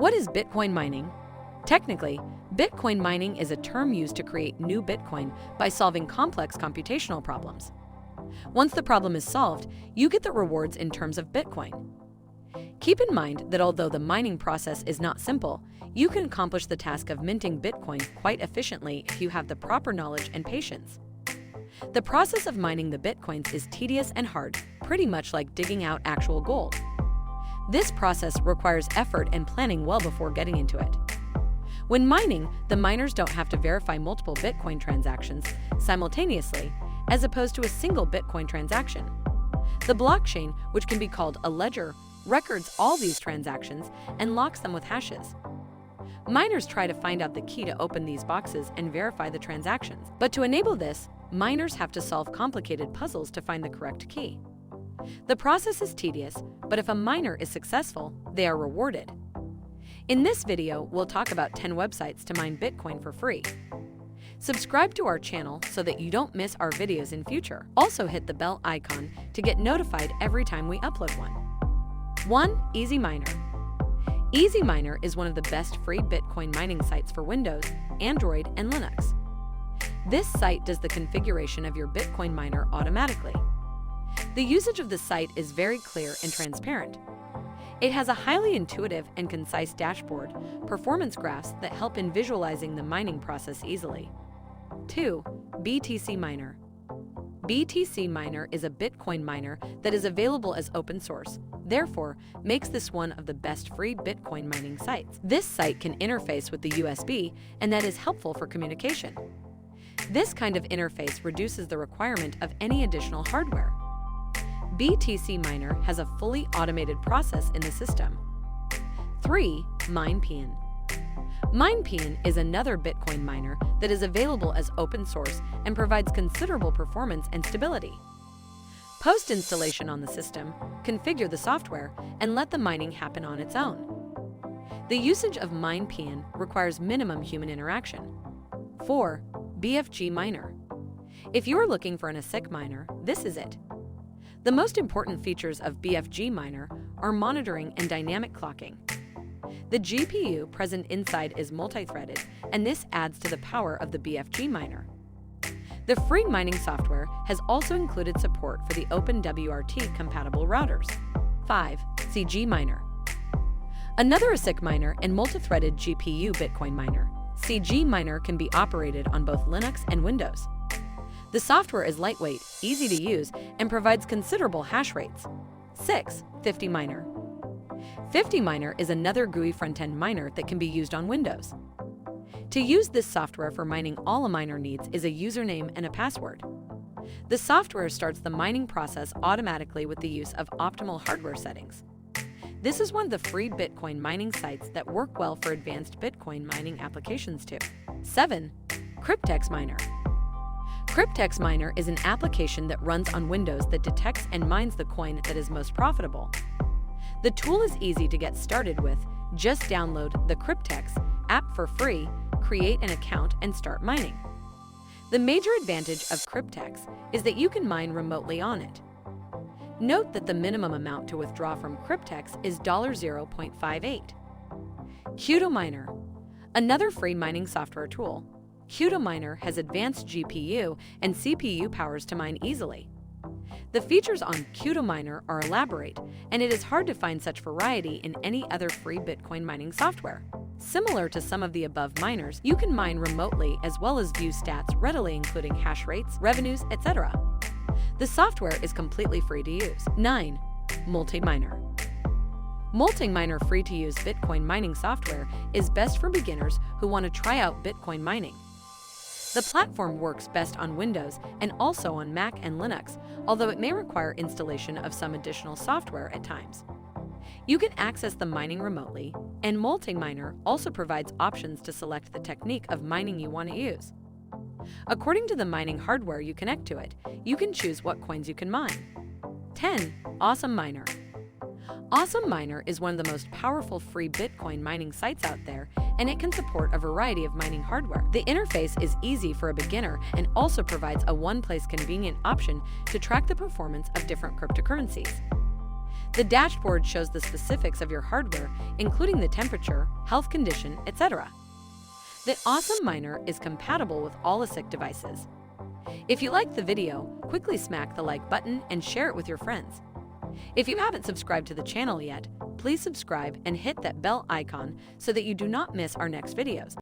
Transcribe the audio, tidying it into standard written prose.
What is Bitcoin mining? Technically, Bitcoin mining is a term used to create new Bitcoin by solving complex computational problems. Once the problem is solved, you get the rewards in terms of Bitcoin. Keep in mind that although the mining process is not simple, you can accomplish the task of minting Bitcoin quite efficiently if you have the proper knowledge and patience. The process of mining the Bitcoins is tedious and hard, pretty much like digging out actual gold. This process requires effort and planning well before getting into it. When mining, the miners don't have to verify multiple Bitcoin transactions simultaneously, as opposed to a single Bitcoin transaction. The blockchain, which can be called a ledger, records all these transactions and locks them with hashes. Miners try to find out the key to open these boxes and verify the transactions. But to enable this, miners have to solve complicated puzzles to find the correct key. The process is tedious, but if a miner is successful, they are rewarded. In this video, we'll talk about 10 websites to mine Bitcoin for free. Subscribe to our channel so that you don't miss our videos in future. Also hit the bell icon to get notified every time we upload one. 1. EasyMiner. EasyMiner is one of the best free Bitcoin mining sites for Windows, Android, and Linux. This site does the configuration of your Bitcoin miner automatically. The usage of the site is very clear and transparent. It has a highly intuitive and concise dashboard, performance graphs that help in visualizing the mining process easily. 2. BTC Miner. BTC Miner is a Bitcoin miner that is available as open source, therefore makes this one of the best free Bitcoin mining sites. This site can interface with the USB, and that is helpful for communication. This kind of interface reduces the requirement of any additional hardware. BTC Miner has a fully automated process in the system. 3. MinePeon. MinePeon is another Bitcoin miner that is available as open source and provides considerable performance and stability. Post-installation on the system, configure the software, and let the mining happen on its own. The usage of MinePeon requires minimum human interaction. 4. BFG Miner. If you're looking for an ASIC miner, this is it. The most important features of BFG Miner are monitoring and dynamic clocking. The GPU present inside is multi-threaded, and this adds to the power of the BFG Miner. The free mining software has also included support for the OpenWRT-compatible routers. 5. CG Miner. Another ASIC miner and multi-threaded GPU Bitcoin miner, CG Miner can be operated on both Linux and Windows. The software is lightweight, easy to use, and provides considerable hash rates. 6. 50 Miner. 50 Miner is another GUI front-end miner that can be used on Windows. To use this software for mining, all a miner needs is a username and a password. The software starts the mining process automatically with the use of optimal hardware settings. This is one of the free Bitcoin mining sites that work well for advanced Bitcoin mining applications too. 7. Cryptex Miner. Cryptex Miner is an application that runs on Windows that detects and mines the coin that is most profitable. The tool is easy to get started with. Just download the Cryptex app for free, create an account, and start mining. The major advantage of Cryptex is that you can mine remotely on it. Note that the minimum amount to withdraw from Cryptex is $0.58. Qdo Miner. Another free mining software tool. Qdo Miner has advanced GPU and CPU powers to mine easily. The features on Qdo Miner are elaborate, and it is hard to find such variety in any other free Bitcoin mining software. Similar to some of the above miners, you can mine remotely as well as view stats readily, including hash rates, revenues, etc. The software is completely free to use. 9. Multi-Miner. Multi-Miner free-to-use Bitcoin mining software is best for beginners who want to try out Bitcoin mining. The platform works best on Windows and also on Mac and Linux, although it may require installation of some additional software at times. You can access the mining remotely, and Multi-Miner also provides options to select the technique of mining you want to use. According to the mining hardware you connect to it, you can choose what coins you can mine. 10. Awesome Miner. Awesome Miner is one of the most powerful free Bitcoin mining sites out there, and it can support a variety of mining hardware. The interface is easy for a beginner and also provides a one-place convenient option to track the performance of different cryptocurrencies. The dashboard shows the specifics of your hardware, including the temperature, health condition, etc. The Awesome Miner is compatible with all ASIC devices. If you liked the video, quickly smack the like button and share it with your friends. If you haven't subscribed to the channel yet, please subscribe and hit that bell icon so that you do not miss our next videos.